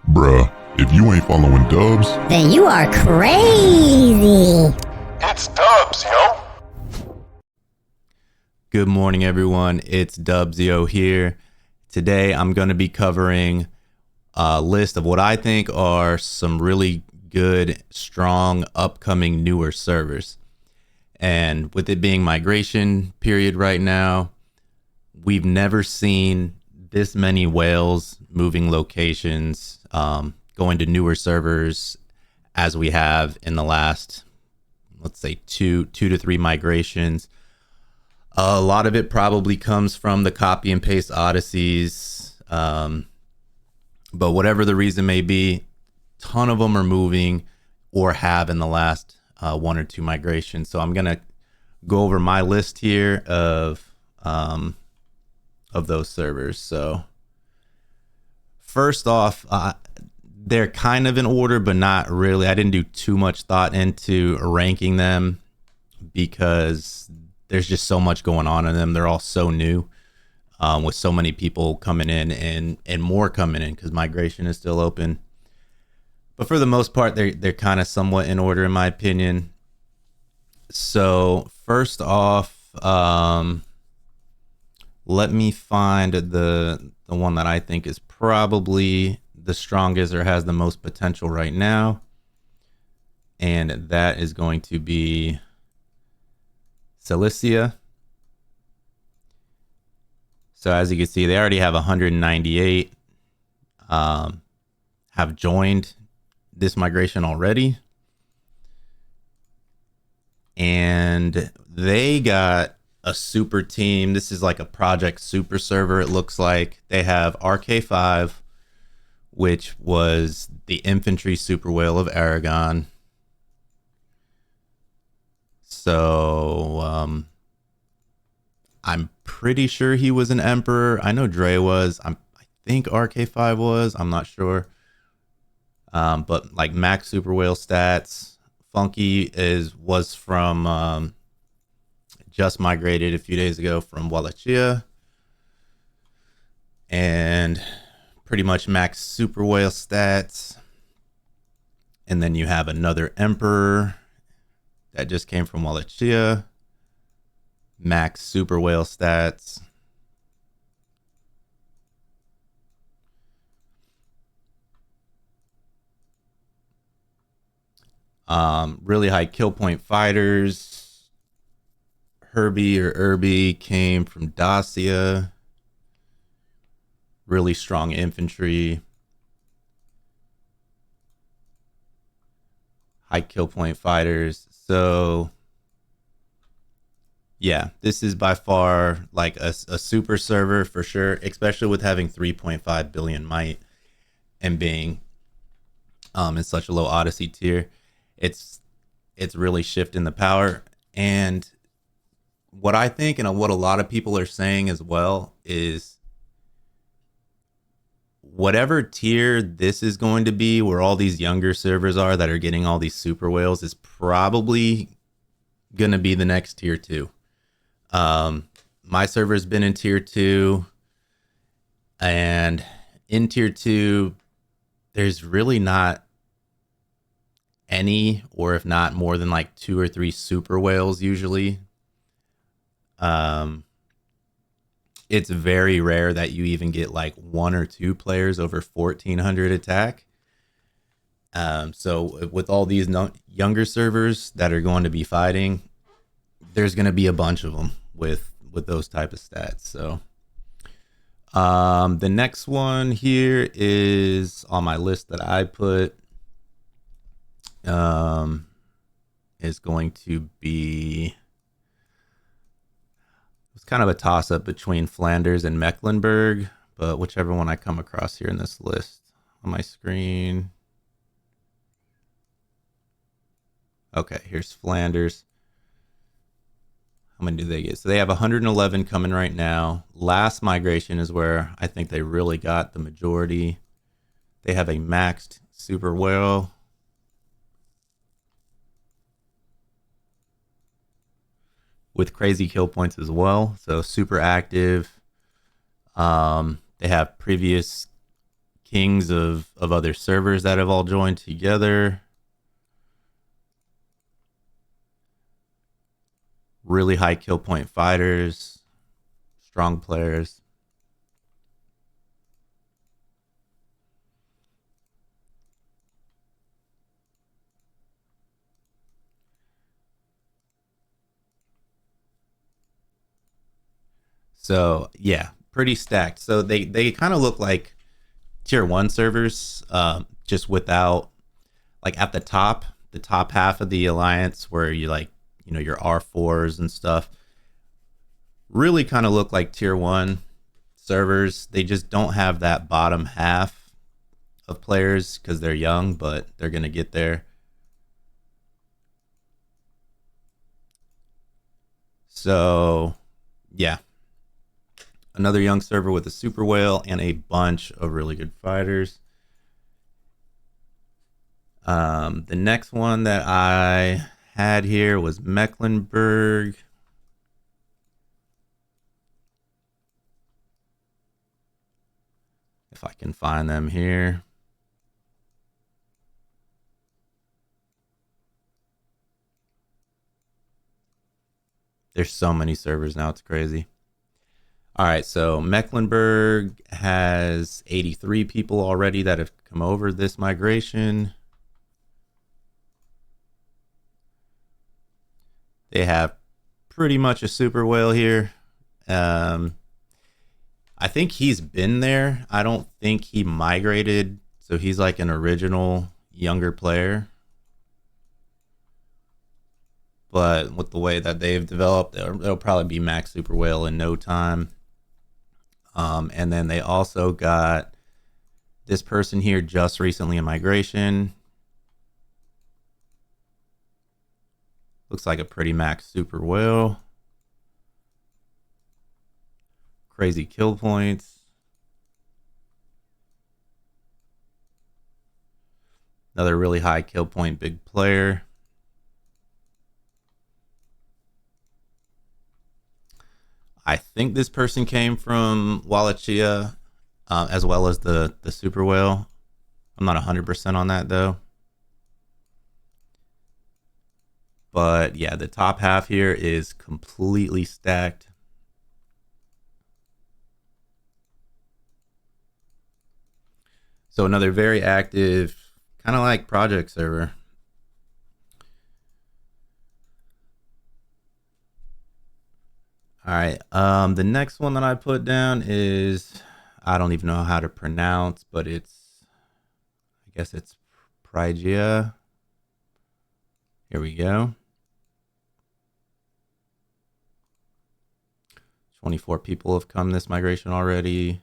Bruh, if you ain't following Dubs, then you are crazy. It's Dubs, yo. Good morning, everyone. It's DubzYo here. Today, I'm going to be covering a list of what I think are some really good, strong, upcoming newer servers. And with it being migration period right now, we've never seen this many whales moving locations, going to newer servers as we have in the last, let's say, two to three migrations. A lot of it probably comes from the copy and paste odysseys, but whatever the reason may be, ton of them are moving or have in the last one or two migrations. So I'm gonna go over my list here of those servers. So first off, they're kind of in order, but not really. I didn't do too much thought into ranking them because there's just so much going on in them. They're all so new, with so many people coming in and more coming in because migration is still open. But for the most part, they're kind of somewhat in order, in my opinion. So first off, let me find the one that I think is probably the strongest or has the most potential right now. And that is going to be Cissia. So as you can see, they already have 198 have joined this migration already. And they got a super team. This is like a project super server, it looks like. They have RK5, which was the infantry super whale of Aragon. So I'm pretty sure he was an emperor. I know Dre was. I think RK5 was. I'm not sure. But like max super whale stats. Funky was from just migrated a few days ago from Wallachia. And pretty much max super whale stats. And then you have another emperor that just came from Wallachia. Max super whale stats. Really high kill point fighters. Herbie came from Dacia. Really strong infantry. High kill point fighters. So yeah, this is by far like a super server for sure, especially with having 3.5 billion might and being in such a low odyssey tier. It's really shifting the power. And what I think and what a lot of people are saying as well is whatever tier this is going to be, where all these younger servers are that are getting all these super whales, is probably going to be the next tier 2. My server's been in tier 2, and in tier 2, there's really not any, or if not more than like 2 or 3 super whales usually. It's very rare that you even get like 1 or 2 players over 1400 attack. So with all these younger servers that are going to be fighting, there's going to be a bunch of them with those type of stats. So the next one here is on my list that I put, is going to be, it's kind of a toss-up between Flanders and Meckllinburgg, but whichever one I come across here in this list on my screen. Okay, here's Flanders. How many do they get? So they have 111 coming right now. Last migration is where I think they really got the majority. They have a maxed super whale. With crazy kill points as well. So super active. They have previous kings of other servers that have all joined together. Really high kill point fighters, strong players. So yeah, pretty stacked. So they kind of look like tier 1 servers, just without, like, at the top half of the alliance where you, like, you know, your R4s and stuff really kind of look like tier 1 servers. They just don't have that bottom half of players because they're young, but they're gonna get there. So yeah, another young server with a super whale and a bunch of really good fighters. The next one that I had here was Meckllinburgg. If I can find them here. There's so many servers now, it's crazy. All right, so Meckllinburgg has 83 people already that have come over this migration. They have pretty much a super whale here. I think he's been there. I don't think he migrated, so he's like an original younger player. But with the way that they've developed, they'll probably be max super whale in no time. And then they also got this person here just recently in migration. Looks like a pretty max super whale. Crazy kill points. Another really high kill point big player. I think this person came from Wallachia, as well as the super whale. I'm not 100% on that though. But yeah, the top half here is completely stacked. So another very active, kind of like project server. All right. The next one that I put down is, I don't even know how to pronounce, but I guess it's Priia. Here we go. 24 people have come this migration already.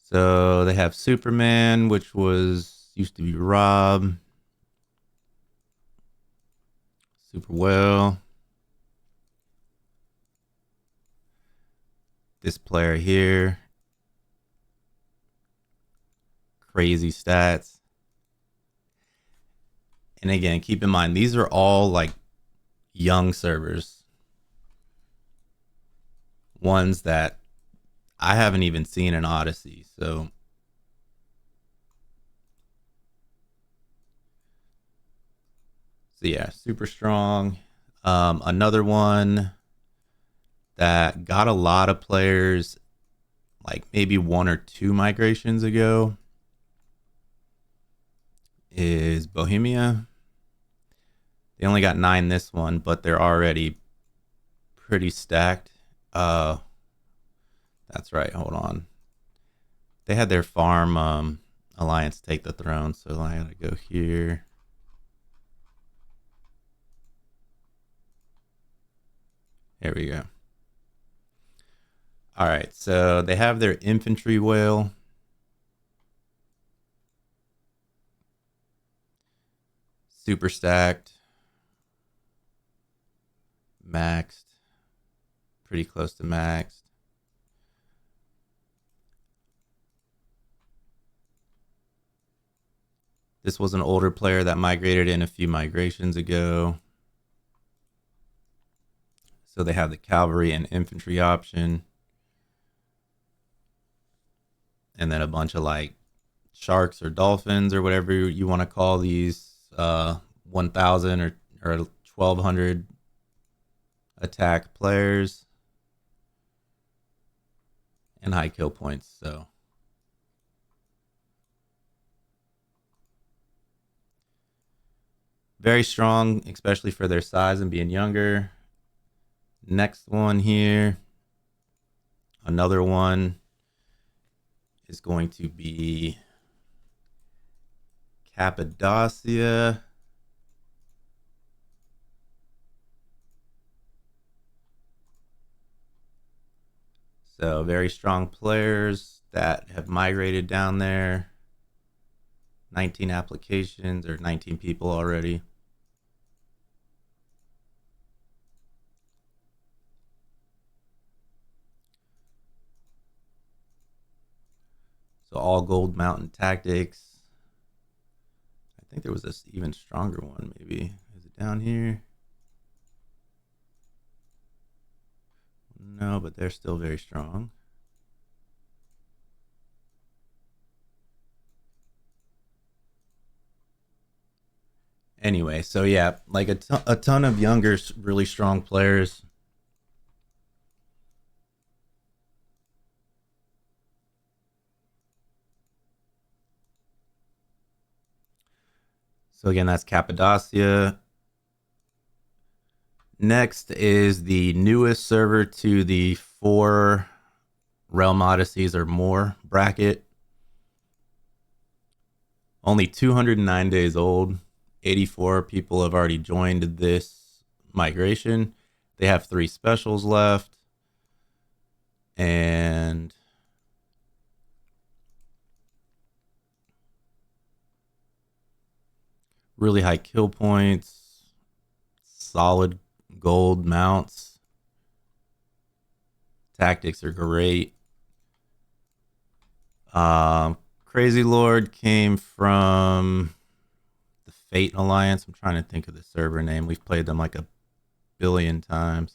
So they have Superman, which used to be Rob. Super well. This player here. Crazy stats. And again, keep in mind, these are all like young servers. Ones that I haven't even seen in Odyssey. So yeah, super strong. Another one that got a lot of players, like maybe 1 or 2 migrations ago, is Bohemia. They only got 9 this one, but they're already pretty stacked. That's right. Hold on. They had their farm alliance take the throne, so I gotta go here. There we go. All right, so they have their infantry whale. Super stacked. Maxed. Pretty close to maxed. This was an older player that migrated in a few migrations ago. So they have the cavalry and infantry option. and then a bunch of like sharks or dolphins or whatever you want to call these 1,000 or 1,200 attack players and high kill points. So very strong, especially for their size and being younger. Next one here, another one is going to be Capidossia. So very strong players that have migrated down there. 19 applications or 19 people already. So all gold mountain tactics. I think there was this even stronger one maybe. Is it down here? No, but they're still very strong. Anyway, so yeah, like a ton of younger, really strong players. So again, that's Capidossia. Next is the newest server to the 4 Realm Odysseys or more bracket. Only 209 days old. 84 people have already joined this migration. They have 3 specials left. And really high kill points. Solid gold mounts. Tactics are great. Crazy Lord came from the Fate Alliance. I'm trying to think of the server name. We've played them like a billion times.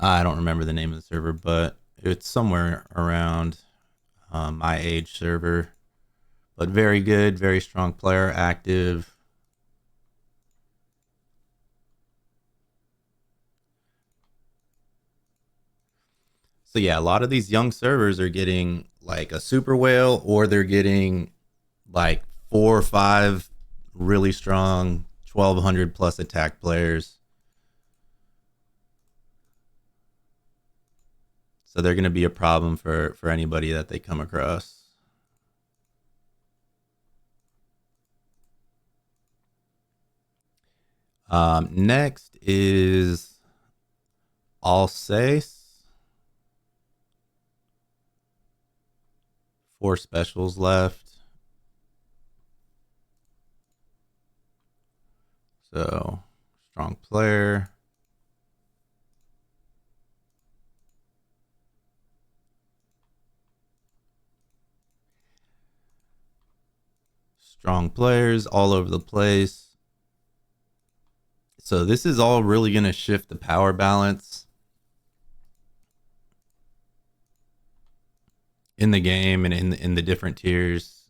I don't remember the name of the server, but it's somewhere around my age server. But very good, very strong player, active. So yeah, a lot of these young servers are getting like a super whale, or they're getting like 4 or 5 really strong 1,200 plus attack players. So they're going to be a problem for anybody that they come across. Next is Alsace. 4 specials left. So strong player. Strong players all over the place. So this is all really going to shift the power balance in the game and in the different tiers.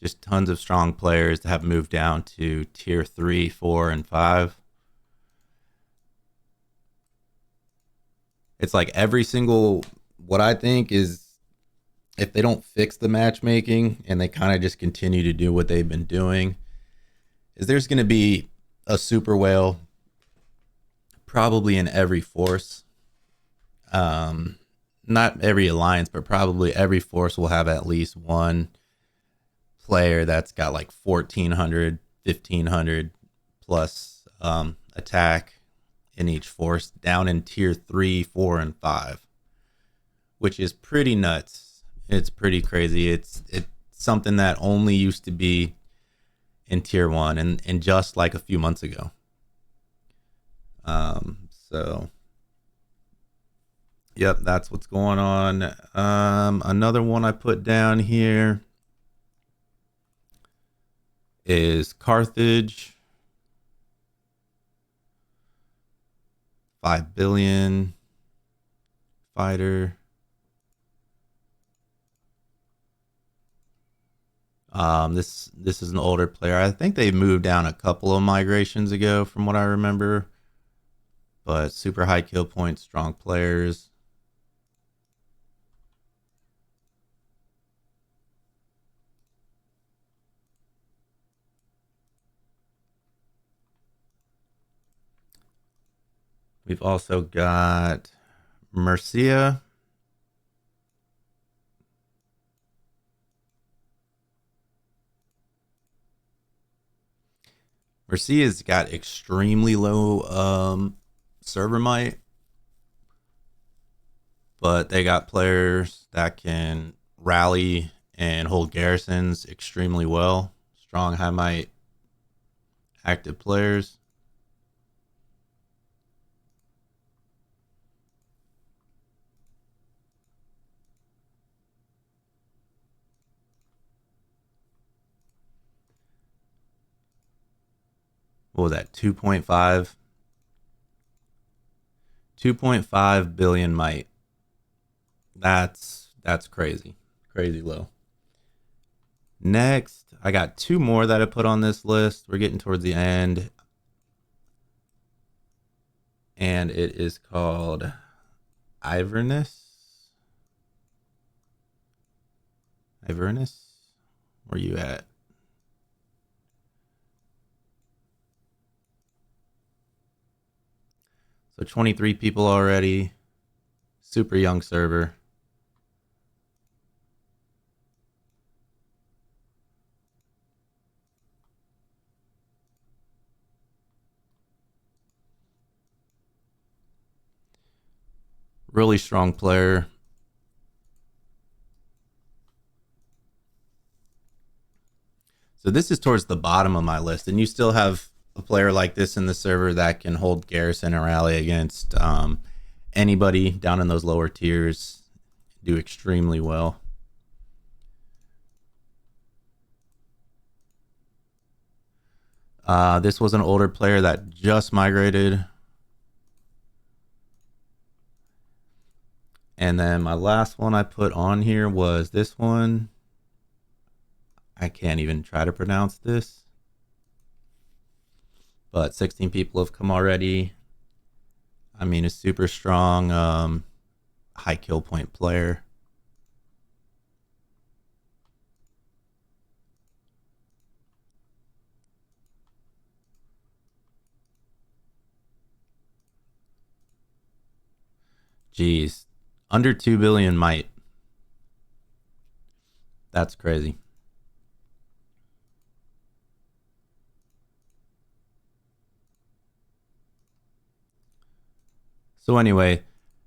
Just tons of strong players that have moved down to tier 3, 4, and 5. It's like every single, what I think is, if they don't fix the matchmaking and they kind of just continue to do what they've been doing, is there's going to be a super whale probably in every force. Not every alliance, but probably every force will have at least one player that's got like 1,400, 1,500 plus attack in each force down in tier 3, 4, and 5, which is pretty nuts. It's pretty crazy. It's something that only used to be in tier 1 and just like a few months ago. So yep, that's what's going on. Another one I put down here is Carthage. 5 billion fighter. This is an older player. I think they moved down a couple of migrations ago, from what I remember. But super high kill points, strong players. We've also got Mercia. Mercia's got extremely low server might, but they got players that can rally and hold garrisons extremely well. Strong high might active players. What was that? 2.5 billion might. That's crazy. Crazy low. Next, I got two more that I put on this list. We're getting towards the end. And it is called Ivernus. Ivernus? Where you at? So 23 people already. Super young server. Really strong player. So this is towards the bottom of my list, and you still have a player like this in the server that can hold garrison and rally against anybody down in those lower tiers. Do extremely well. This was an older player that just migrated. And then my last one I put on here was this one. I can't even try to pronounce this. But 16 people have come already. I mean, a super strong high kill point player. Jeez. Under 2 billion might. That's crazy. So anyway,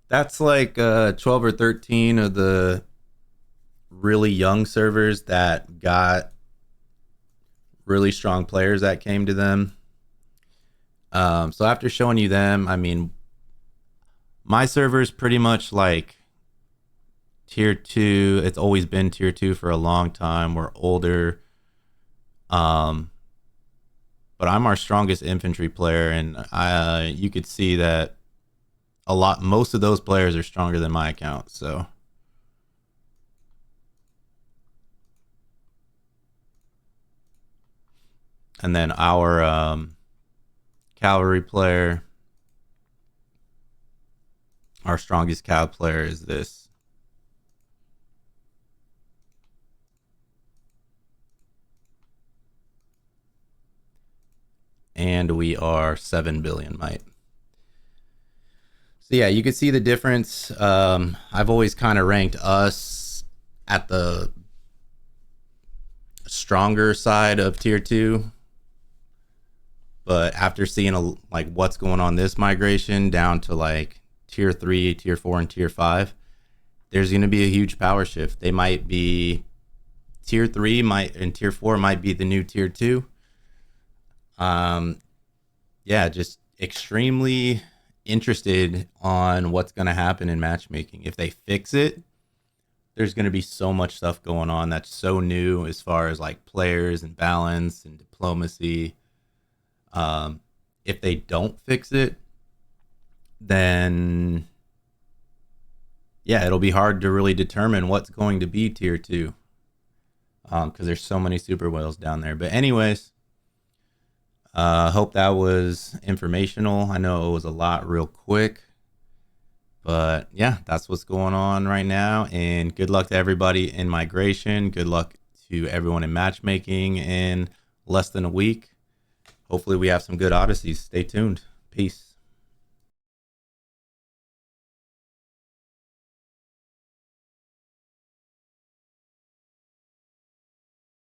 that's like 12 or 13 of the really young servers that got really strong players that came to them. So after showing you them, I mean, my server is pretty much like tier 2. It's always been tier 2 for a long time. We're older. But I'm our strongest infantry player, and you could see that most of those players are stronger than my account. So and then our cavalry player, our strongest cav player is this. And we are 7 billion might. So yeah, you can see the difference. I've always kind of ranked us at the stronger side of tier 2. But after seeing like what's going on this migration down to like tier 3, tier 4, and tier 5, there's going to be a huge power shift. They might be tier 3 and tier 4 might be the new tier 2. Yeah, just extremely interested on what's going to happen in matchmaking. If they fix it, there's going to be so much stuff going on that's so new as far as like players and balance and diplomacy. If they don't fix it, then yeah, it'll be hard to really determine what's going to be tier 2. because there's so many super whales down there. But anyways, hope that was informational. I know it was a lot real quick, but yeah, that's what's going on right now. And good luck to everybody in migration. Good luck to everyone in matchmaking in less than a week. Hopefully we have some good odysseys. Stay tuned. Peace.